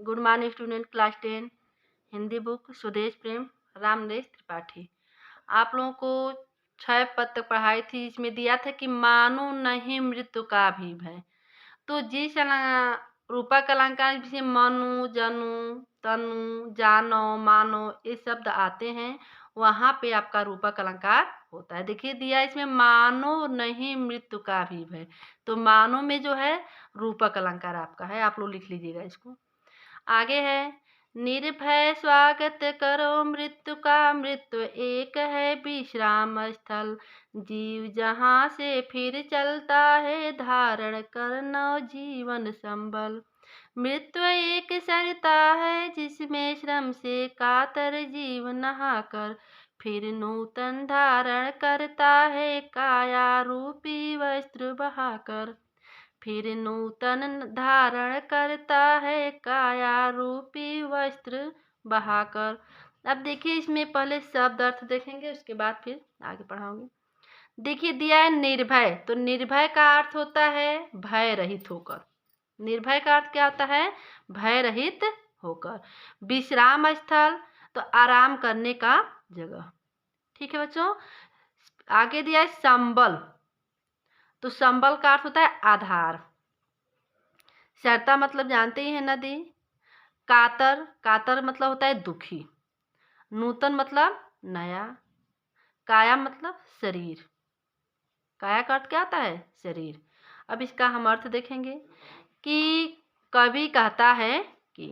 Good morning student, class 10 Hindi book स्वदेश प्रेम, रामनरेश त्रिपाठी। आप लोगों को 6 पद तक पढ़ाई थी। इसमें दिया था कि मानो नहीं मृत्यु का भी भय। तो जिस रूपक अलंकार जिसमें मनु, जनु, तनु, जानो, मानो ये शब्द आते हैं, वहाँ पे आपका रूपक अलंकार होता है। देखिए दिया इसमें मानो नहीं मृत्यु का भी भय। तो मानो में जो है रूपक अलंकार आपका है, आप लोग लिख लीजिएगा इसको। आगे है, निर्भय स्वागत करो मृत्यु का, मृत्यु एक है विश्राम स्थल। जीव जहाँ से फिर चलता है, धारण कर नव जीवन संबल। मृत्यु एक सरिता है जिसमें श्रम से कातर जीव नहाकर फिर नूतन धारण करता है, काया रूपी वस्त्र बहाकर। फिर नूतन धारण करता है, काया रूपी वस्त्र बहाकर। अब देखिए इसमें पहले शब्द अर्थ देखेंगे, उसके बाद फिर आगे पढ़ाऊंगी। देखिए दिया है निर्भय, तो निर्भय का अर्थ होता है भय रहित होकर। निर्भय का अर्थ क्या होता है? भय रहित होकर। विश्राम स्थल, तो आराम करने का जगह। ठीक है बच्चों। आगे दिया है संबल, तो संबल का अर्थ होता है आधार। सरता मतलब जानते ही है नदी। कातर, कातर मतलब होता है दुखी। नूतन मतलब नया। काया मतलब शरीर। काया का अर्थ क्या होता है? शरीर। अब इसका हम अर्थ देखेंगे कि कवि कहता है कि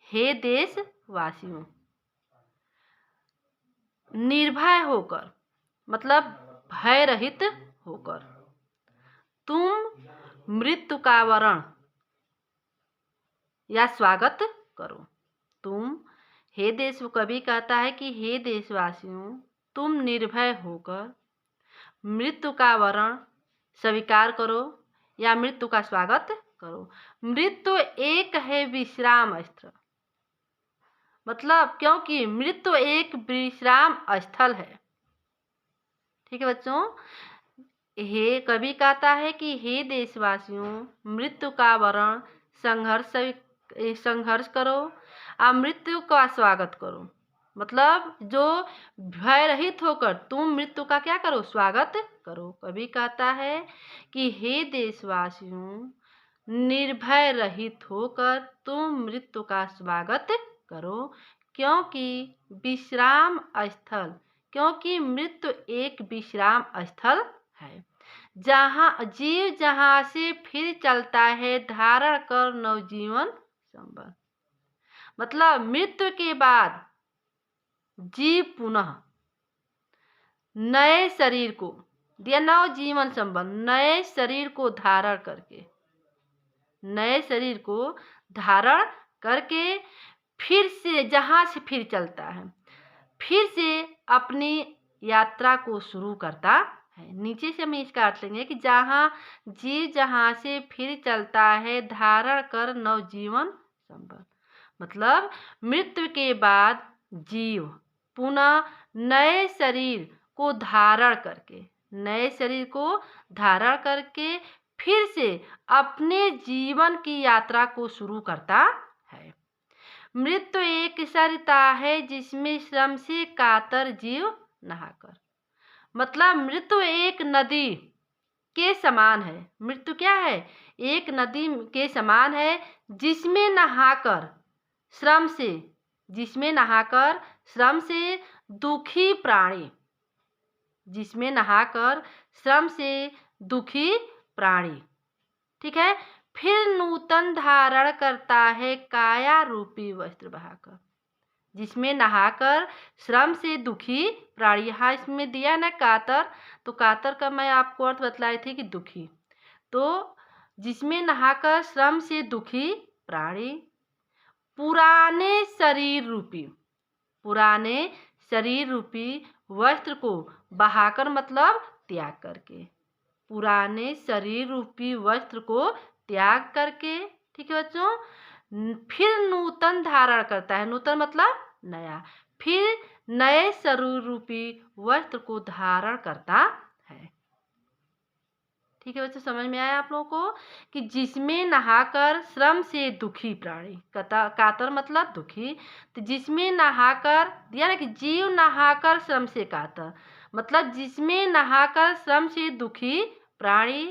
हे देशवासियों, निर्भय होकर मतलब भय रहित होकर तुम मृत्यु का वरण या स्वागत करो। तुम, हे देश, कवि कहता है कि हे देशवासियों, तुम निर्भय होकर मृत्यु का वरण स्वीकार करो या मृत्यु का स्वागत करो। मृत्यु एक है विश्राम स्थल, मतलब क्योंकि मृत्यु एक विश्राम स्थल है। ठीक है बच्चों। हे कवि कहता है कि हे देशवासियों, मृत्यु का वरण संघर्ष करो और मृत्यु का स्वागत करो। मतलब जो भय रहित होकर तुम मृत्यु का क्या करो? स्वागत करो। कवि कहता है कि हे देशवासियों, निर्भय रहित होकर तुम मृत्यु का स्वागत करो, क्योंकि विश्राम स्थल, क्योंकि मृत्यु एक विश्राम स्थल है जहाँ जीव जहाँ से फिर चलता है, धारण कर नवजीवन संबल। मतलब मृत्यु के बाद जीव पुनः नए शरीर को दिया, नवजीवन संबल, नए शरीर को धारण करके, नए शरीर को धारण करके फिर से जहाँ से फिर चलता है, फिर से अपनी यात्रा को शुरू करता है। नीचे से हम इसका अर्थ लेंगे कि जहाँ जीव जहाँ से फिर चलता है, धारण कर नवजीवन संबल। मतलब मृत्यु के बाद जीव पुनः नए शरीर को धारण करके, नए शरीर को धारण करके फिर से अपने जीवन की यात्रा को शुरू करता है। मृत्यु एक सरिता है जिसमें श्रम से कातर जीव नहाकर। मतलब मृत्यु एक नदी के समान है। मृत्यु क्या है? एक नदी के समान है जिसमें नहाकर श्रम से, जिसमें नहाकर श्रम से दुखी प्राणी, जिसमें नहाकर श्रम से दुखी प्राणी, ठीक है, फिर नूतन धारण करता है, काया रूपी वस्त्र बहाकर। जिसमें नहाकर श्रम से दुखी प्राणी, यहाँ इसमें दिया ना कातर, तो कातर का मैं आपको अर्थ बतलाई थी कि दुखी। तो जिसमें नहाकर श्रम से दुखी प्राणी पुराने शरीर रूपी, पुराने शरीर रूपी वस्त्र को बहाकर मतलब त्याग करके, पुराने शरीर रूपी वस्त्र को त्याग करके, ठीक है बच्चों, फिर नूतन धारण करता है। नूतन मतलब नया। फिर नए शरीर रूपी वस्त्र को धारण करता है। ठीक है बच्चों, समझ में आया आप लोगों को कि जिसमें नहाकर श्रम से दुखी प्राणी, कातर मतलब दुखी, तो जिसमें नहाकर दिया ना कि जीव नहाकर श्रम से कातर, मतलब जिसमें नहाकर श्रम से दुखी प्राणी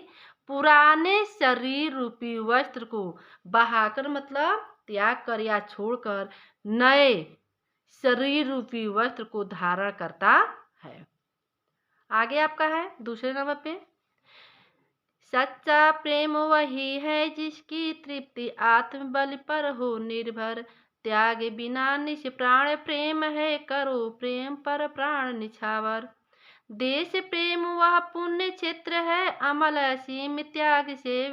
पुराने शरीर रूपी वस्त्र को बहाकर मतलब त्याग कर या छोड़कर नए शरीर रूपी वस्त्र को धारण करता है। आगे आपका है दूसरे नंबर पे, सच्चा प्रेम वही है जिसकी तृप्ति आत्मबल पर हो निर्भर, त्याग बिना निज प्राण प्रेम है करो प्रेम पर प्राण निछावर। देश प्रेम वह पुण्य क्षेत्र है अमल असीम त्याग से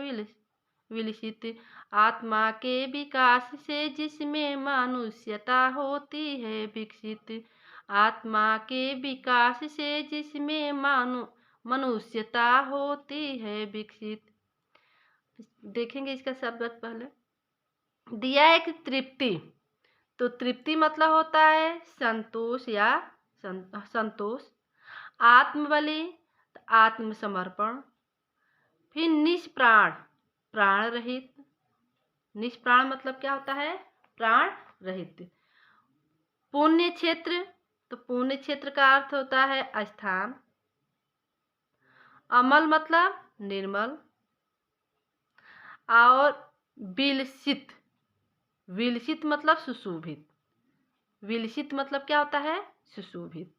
विलसित, आत्मा के विकास से जिसमें मनुष्यता होती है विकसित, आत्मा के विकास से जिसमें मनुष्यता होती है विकसित। देखेंगे इसका शब्द पहले, दिया है कि तृप्ति, तो तृप्ति मतलब होता है संतोष या संतोष, आत्मबलि आत्मसमर्पण, फिर निष्प्राण प्राण रहित, निष्प्राण मतलब क्या होता है प्राण रहित, पुण्य क्षेत्र, तो पुण्य क्षेत्र का अर्थ होता है स्थान, अमल मतलब निर्मल, और विलसित, विलसित मतलब सुशोभित, विलसित मतलब क्या होता है सुशोभित,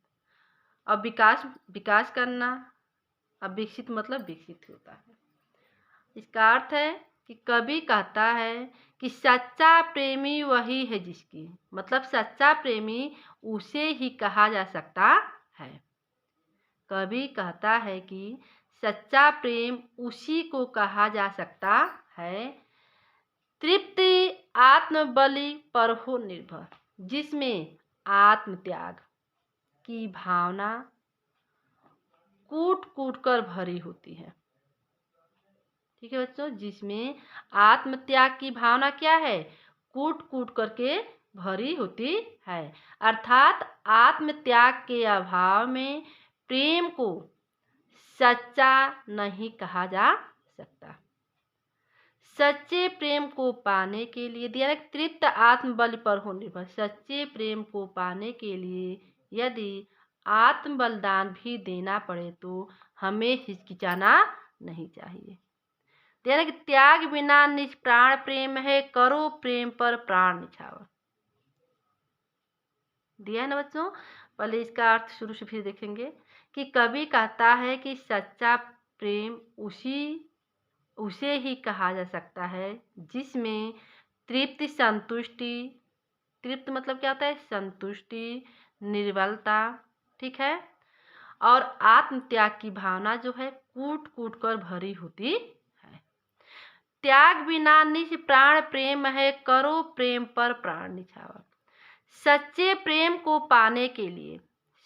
अब विकास करना, अब विकसित मतलब विकसित होता है। इसका अर्थ है कि कवि कहता है कि सच्चा प्रेमी वही है जिसकी, मतलब सच्चा प्रेमी उसे ही कहा जा सकता है। कवि कहता है कि सच्चा प्रेम उसी को कहा जा सकता है, तृप्ति आत्मबलि पर हो निर्भर, जिसमें आत्मत्याग की भावना कूट कूट कर भरी होती है। ठीक है बच्चों, जिसमें आत्मत्याग की भावना क्या है कूट कूट करके भरी होती है, अर्थात आत्मत्याग के अभाव में प्रेम को सच्चा नहीं कहा जा सकता। सच्चे प्रेम को पाने के लिए दिया तृप्त आत्मबल पर हो निर्भर, सच्चे प्रेम को पाने के लिए यदि आत्म बलिदान भी देना पड़े तो हमें हिचकिचाना नहीं चाहिए। दिया कि त्याग बिना निष्प्राण प्रेम है करो प्रेम पर प्राण निछावर। दिया है ना बच्चों, पहले इसका अर्थ शुरू से फिर देखेंगे कि कवि कहता है कि सच्चा प्रेम उसे ही कहा जा सकता है जिसमें तृप्ति संतुष्टि, तृप्त मतलब क्या होता है संतुष्टि, निर्बलता, ठीक है, और आत्मत्याग की भावना जो है कूट कूट कर भरी होती है। त्याग बिना निज प्राण प्रेम है करो प्रेम पर प्राण निछावर। सच्चे प्रेम को पाने के लिए,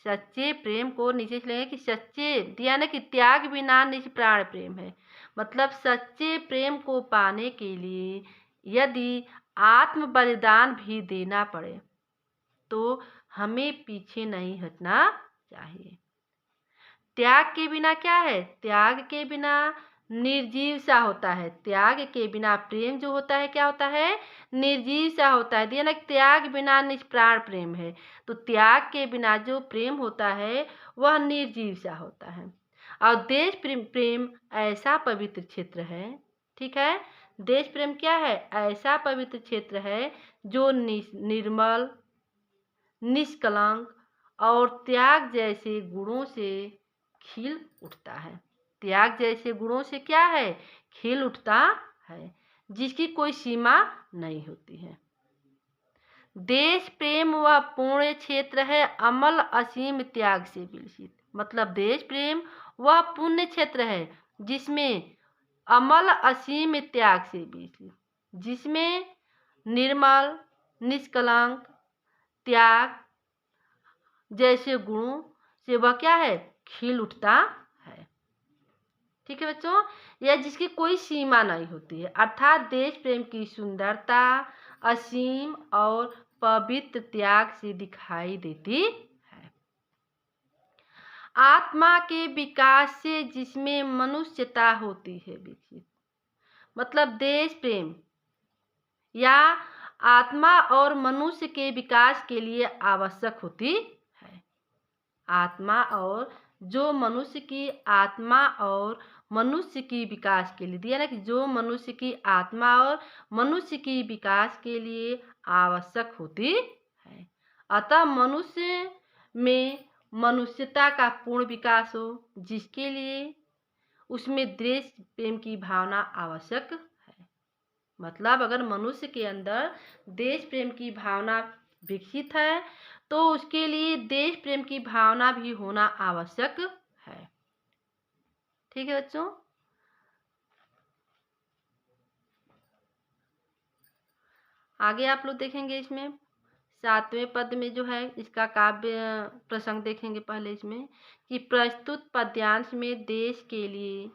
सच्चे प्रेम को नीचे से लेंगे कि सच्चे दिया ना कि त्याग बिना निज प्राण प्रेम है, मतलब सच्चे प्रेम को पाने के लिए यदि आत्म बलिदान भी देना पड़े तो हमें पीछे नहीं हटना चाहिए। त्याग के बिना क्या है, त्याग के बिना निर्जीव सा होता है, त्याग के बिना प्रेम जो होता है क्या होता है निर्जीव सा होता है। दिया ना त्याग बिना निष्प्राण प्रेम है, तो त्याग के बिना जो प्रेम होता है वह निर्जीव सा होता है। और देश प्रेम ऐसा पवित्र क्षेत्र है, ठीक है, देश प्रेम क्या है ऐसा पवित्र क्षेत्र है जो निर्मल, निष्कलंक और त्याग जैसे गुणों से खिल उठता है। त्याग जैसे गुणों से क्या है खिल उठता है, जिसकी कोई सीमा नहीं होती है। देश प्रेम वह पूर्ण क्षेत्र है अमल असीम त्याग से विलसित, मतलब देश प्रेम वह पुण्य क्षेत्र है जिसमें अमल असीम त्याग से विलसित, जिसमें निर्मल, निष्कलंक, त्याग जैसे गुणों से वह क्या है खिल उठता है। ठीक है बच्चों, यह जिसकी कोई सीमा नहीं होती है, अर्थात देश प्रेम की सुंदरता असीम और पवित्र त्याग से दिखाई देती है। आत्मा के विकास से जिसमें मनुष्यता होती है विकसित। मतलब देश प्रेम या आत्मा और मनुष्य के विकास के लिए आवश्यक होती है। आत्मा और जो मनुष्य की आत्मा और मनुष्य की विकास के लिए दिया ना कि जो मनुष्य की आत्मा और मनुष्य की विकास के लिए आवश्यक होती है। अतः मनुष्य में मनुष्यता का पूर्ण विकास हो जिसके लिए उसमें देश प्रेम की भावना आवश्यक है। मतलब अगर मनुष्य के अंदर देश प्रेम की भावना विकसित है तो उसके लिए देश प्रेम की भावना भी होना आवश्यक है। ठीक है बच्चों। आगे आप लोग देखेंगे इसमें 7वें पद में जो है इसका काव्य प्रसंग देखेंगे। पहले इसमें कि प्रस्तुत पद्यांश में देश के लिए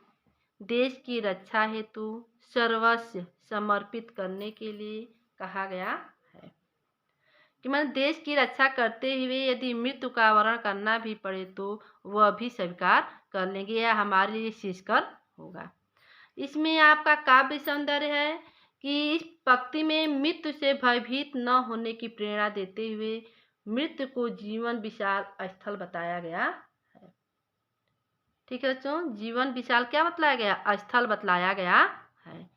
देश की रक्षा हेतु सर्वस्व समर्पित करने के लिए कहा गया है कि मैंने देश की रक्षा करते हुए यदि मृत्यु का वरण करना भी पड़े तो वह भी स्वीकार कर लेंगे या हमारे लिए शीर्षकर होगा। इसमें आपका काव्य सौंदर्य है कि इस पंक्ति में मृत्यु से भयभीत न होने की प्रेरणा देते हुए मृत्यु को जीवन विशाल स्थल बताया गया है। ठीक है बच्चों, जीवन विशाल क्या बतलाया गया? स्थल बतलाया गया है।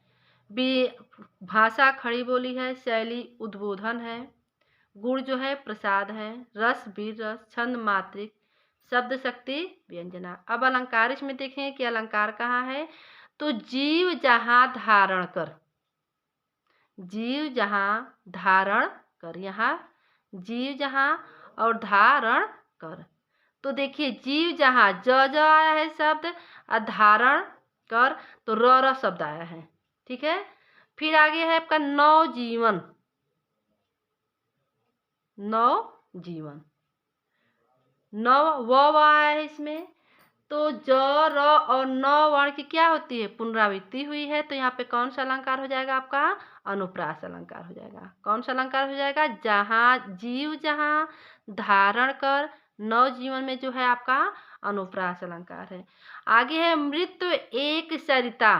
भाषा खड़ी बोली है, शैली उद्बोधन है, गुण जो है प्रसाद है, रस वीर रस, छंद मात्रिक, शब्द शक्ति व्यंजना। अब अलंकार इसमें देखें कि अलंकार कहाँ है तो जीव जहाँ धारण कर, जीव जहाँ धारण कर, यहाँ जीव जहाँ और धारण कर। तो देखिए जीव जहाँ ज आया है शब्द और धारण कर तो र शब्द आया है। ठीक है, फिर आगे है आपका नव जीवन, नव जीवन, नव व आया है इसमें तो ज र और न वर्ण की क्या होती है? पुनरावृत्ति हुई है। तो यहाँ पे कौन सा अलंकार हो जाएगा आपका? अनुप्रास अलंकार हो जाएगा। कौन सा अलंकार हो जाएगा? जहाँ जीव जहाँ धारण कर, नव जीवन में जो है आपका अनुप्रास अलंकार है। आगे है मृत्यु एक सरिता,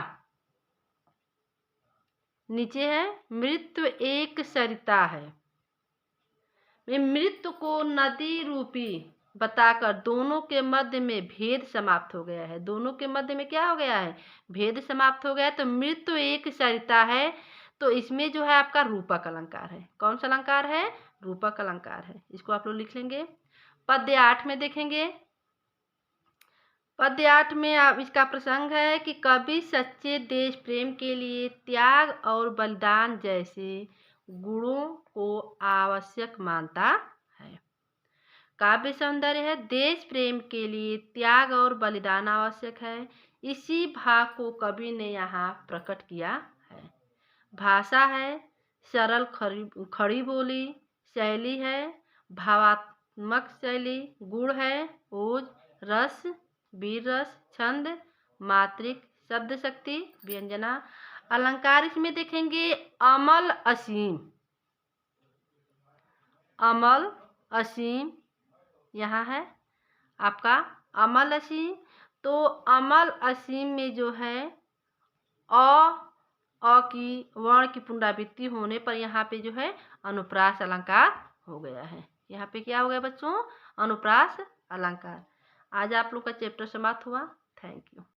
नीचे है मृत्यु एक सरिता है। मृत्यु को नदी रूपी बताकर दोनों के मध्य में भेद समाप्त हो गया है। दोनों के मध्य में क्या हो गया है? भेद समाप्त हो गया है। तो मृत्यु एक सरिता है तो इसमें जो है आपका रूपक अलंकार है। कौन सा अलंकार है? रूपक अलंकार है। इसको आप लोग लिख लेंगे। पद्य 8 में देखेंगे। पद्य 8 में आप इसका प्रसंग है कि कवि सच्चे देश प्रेम के लिए त्याग और बलिदान जैसे गुणों को आवश्यक मानता है। काव्य सौंदर्य है, देश प्रेम के लिए त्याग और बलिदान आवश्यक है। इसी भाव को कवि ने यहाँ प्रकट किया है। भाषा है सरल खड़ी बोली, शैली है भावात्मक शैली, गुण है ओज रस वीर रस, छंद मात्रिक, शब्द शक्ति व्यंजना। अलंकार इसमें देखेंगे अमल असीम, अमल असीम यहाँ है आपका अमल असीम। तो अमल असीम में जो है अ की वर्ण की पुनरावृत्ति होने पर यहाँ पे जो है अनुप्रास अलंकार हो गया है। यहाँ पे क्या हो गया बच्चों? अनुप्रास अलंकार। आज आप लोग का चैप्टर समाप्त हुआ। Thank you.